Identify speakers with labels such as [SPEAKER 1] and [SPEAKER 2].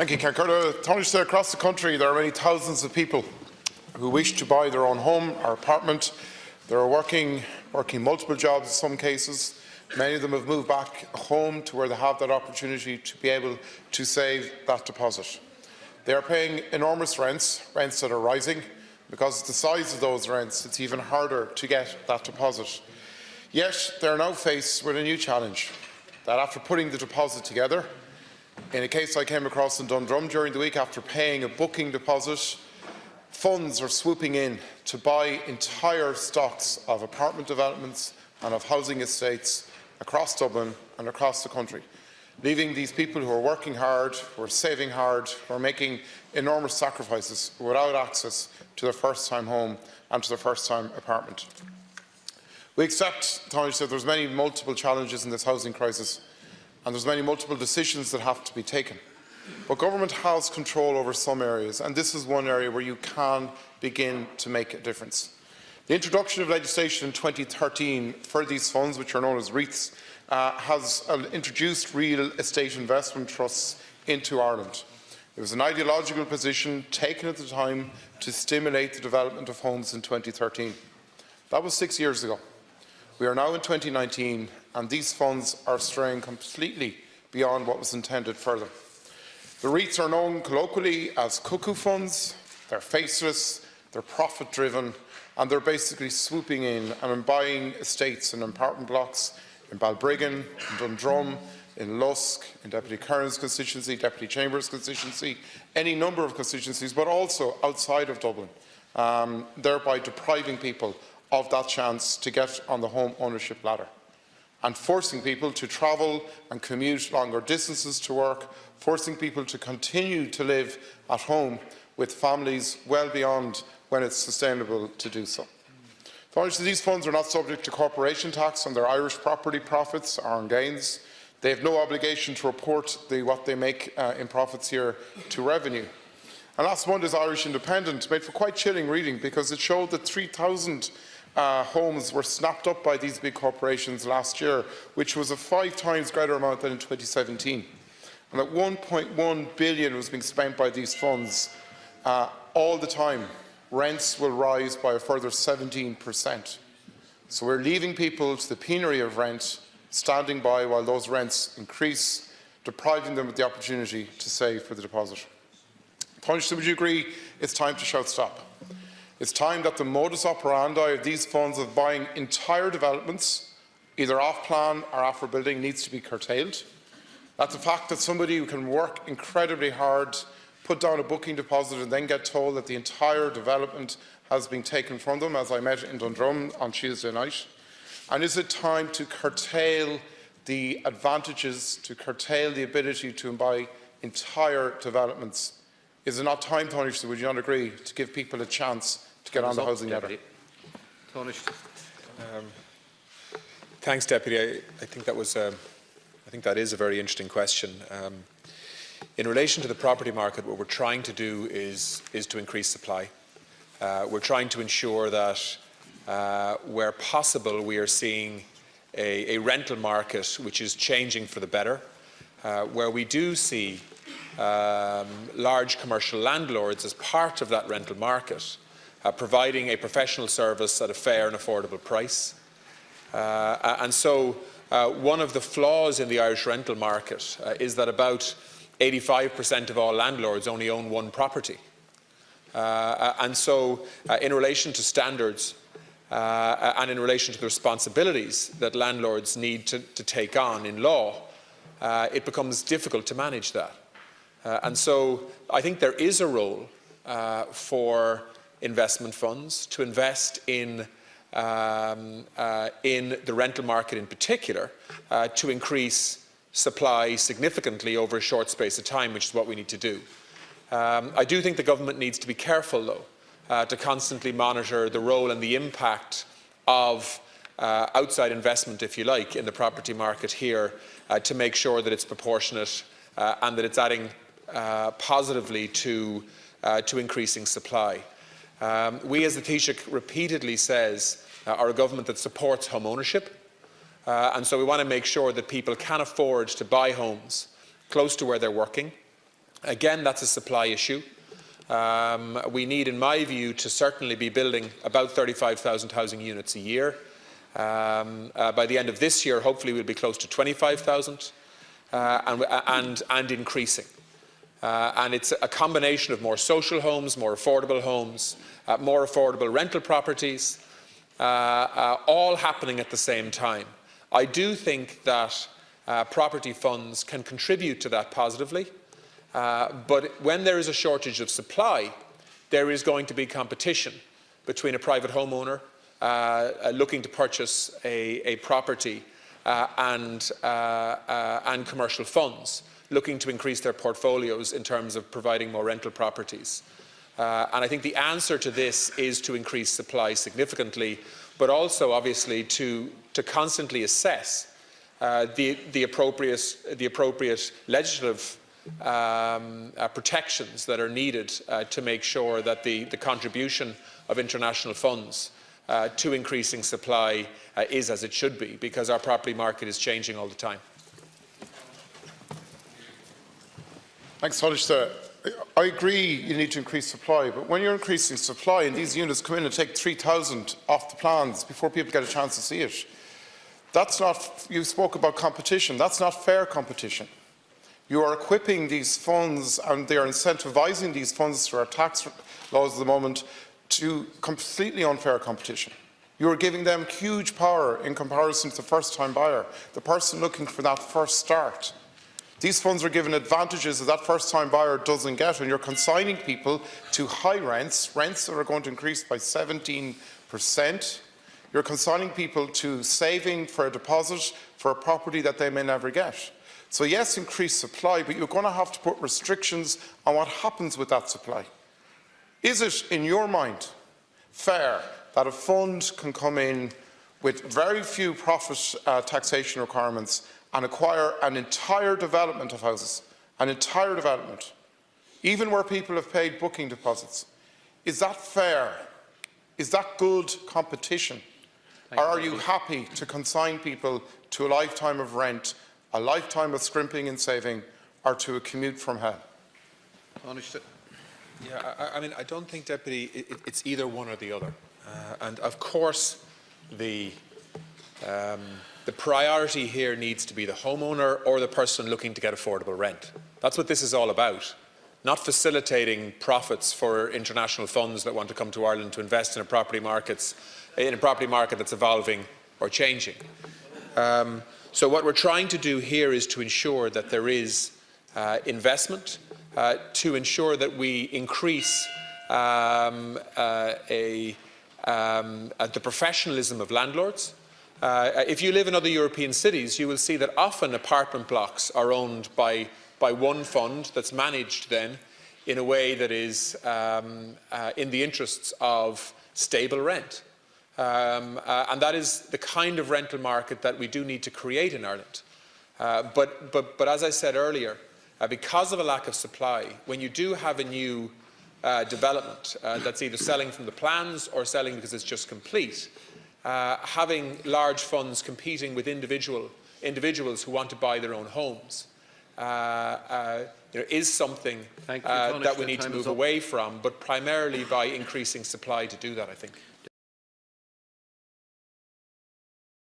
[SPEAKER 1] Thank you, Cearcurta. Tánaiste, across the country, there are many thousands of people who wish to buy their own home or apartment. They are working multiple jobs in some cases. Many of them have moved back home to where they have that opportunity to be able to save that deposit. They are paying enormous rents that are rising. Because of the size of those rents, it's even harder to get that deposit. Yet, they are now faced with a new challenge, that after putting the deposit together, in a case I came across in Dundrum during the week, after paying a booking deposit, funds are swooping in to buy entire stocks of apartment developments and of housing estates across Dublin and across the country, leaving these people who are working hard, who are saving hard, who are making enormous sacrifices without access to their first-time home and to their first-time apartment. We accept, Tánaiste, that there's many multiple challenges in this housing crisis, and there's many multiple decisions that have to be taken. But government has control over some areas, and this is one area where you can begin to make a difference. The introduction of legislation in 2013 for these funds, which are known as REITs, has introduced real estate investment trusts into Ireland. It was an ideological position taken at the time to stimulate the development of homes in 2013. That was 6 years ago. We are now in 2019, and these funds are straying completely beyond what was intended for them. The REITs are known colloquially as cuckoo funds. They're faceless, they're profit-driven, and they're basically swooping in and buying estates and apartment blocks in Balbriggan, in Dundrum, in Lusk, in Deputy Kernan's constituency, Deputy Chambers' constituency, any number of constituencies, but also outside of Dublin, thereby depriving people of that chance to get on the home ownership ladder and forcing people to travel and commute longer distances to work, forcing people to continue to live at home with families well beyond when it's sustainable to do so. Obviously, these funds are not subject to corporation tax on their Irish property profits or on gains. They have no obligation to report what they make in profits here to revenue. And last Monday's Irish Independent made for quite chilling reading, because it showed that 3,000 homes were snapped up by these big corporations last year, which was a 5 times greater amount than in 2017. And that 1.1 billion was being spent by these funds all the time. Rents will rise by a further 17%. So we're leaving people to the penury of rent, standing by while those rents increase, depriving them of the opportunity to save for the deposit. Tánaiste, would you agree it's time to shout stop? It's time that the modus operandi of these funds of buying entire developments, either off-plan or after building, needs to be curtailed. That the fact that somebody who can work incredibly hard, put down a booking deposit and then get told that the entire development has been taken from them, as I met in Dundrum on Tuesday night. And is it time to curtail the advantages, to curtail the ability to buy entire developments? Is it not time, Tánaiste, would you not agree, to give people a chance to get on the housing ladder?
[SPEAKER 2] Thanks, Deputy. I think that is a very interesting question. In relation to the property market, what we're trying to do is to increase supply. We're trying to ensure that where possible we are seeing a rental market which is changing for the better, where we do see large commercial landlords as part of that rental market, providing a professional service at a fair and affordable price. And so one of the flaws in the Irish rental market is that about 85% of all landlords only own one property. And so in relation to standards and in relation to the responsibilities that landlords need to take on in law, it becomes difficult to manage that. And so I think there is a role for investment funds to invest in the rental market in particular, to increase supply significantly over a short space of time, which is what we need to do. I do think the government needs to be careful, though, to constantly monitor the role and the impact of outside investment, if you like, in the property market here, to make sure that it's proportionate and that it's adding positively to increasing supply. We, as the Taoiseach repeatedly says, are a government that supports home ownership, and so we want to make sure that people can afford to buy homes close to where they're working, Again, that's a supply issue. We need, in my view, to certainly be building about 35,000 housing units a year. By the end of this year, hopefully we'll be close to 25,000 and increasing. And it's a combination of more social homes, more affordable homes, more affordable rental properties, all happening at the same time. I do think that property funds can contribute to that positively, but when there is a shortage of supply, there is going to be competition between a private homeowner looking to purchase a property and commercial funds looking to increase their portfolios in terms of providing more rental properties. And I think the answer to this is to increase supply significantly, but also obviously to constantly assess the appropriate legislative protections that are needed to make sure that the contribution of international funds to increasing supply is as it should be, because our property market is changing all the time.
[SPEAKER 1] Thanks, Tánaiste. I agree you need to increase supply, but when you're increasing supply and these units come in and take 3,000 off the plans before people get a chance to see it, that's not, you spoke about competition, that's not fair competition. You are equipping these funds and they are incentivising these funds through our tax laws at the moment to completely unfair competition. You are giving them huge power in comparison to the first-time buyer, the person looking for that first start. These funds are given advantages that first-time buyer doesn't get, and you're consigning people to high rents, rents that are going to increase by 17%. You're consigning people to saving for a deposit for a property that they may never get. So yes, increase supply, but you're going to have to put restrictions on what happens with that supply. Is it, in your mind, fair that a fund can come in with very few profit taxation requirements and acquire an entire development of houses, an entire development, even where people have paid booking deposits? Is that fair? Is that good competition? Or are you happy to consign people to a lifetime of rent, a lifetime of scrimping and saving, or to a commute from hell?
[SPEAKER 2] Yeah, I mean, I don't think, Deputy, it's either one or the other. And of course, the priority here needs to be the homeowner or the person looking to get affordable rent. That's what this is all about, not facilitating profits for international funds that want to come to Ireland to invest in a property market that's evolving or changing. So what we're trying to do here is to ensure that there is investment, to ensure that we increase the professionalism of landlords. If you live in other European cities, you will see that often apartment blocks are owned by one fund that's managed then in a way that is in the interests of stable rent. And that is the kind of rental market that we do need to create in Ireland. But as I said earlier, because of a lack of supply, when you do have a new development that's either selling from the plans or selling because it's just complete, having large funds competing with individuals who want to buy their own homes is something that we need to move away from, but primarily by increasing supply to do that, I think.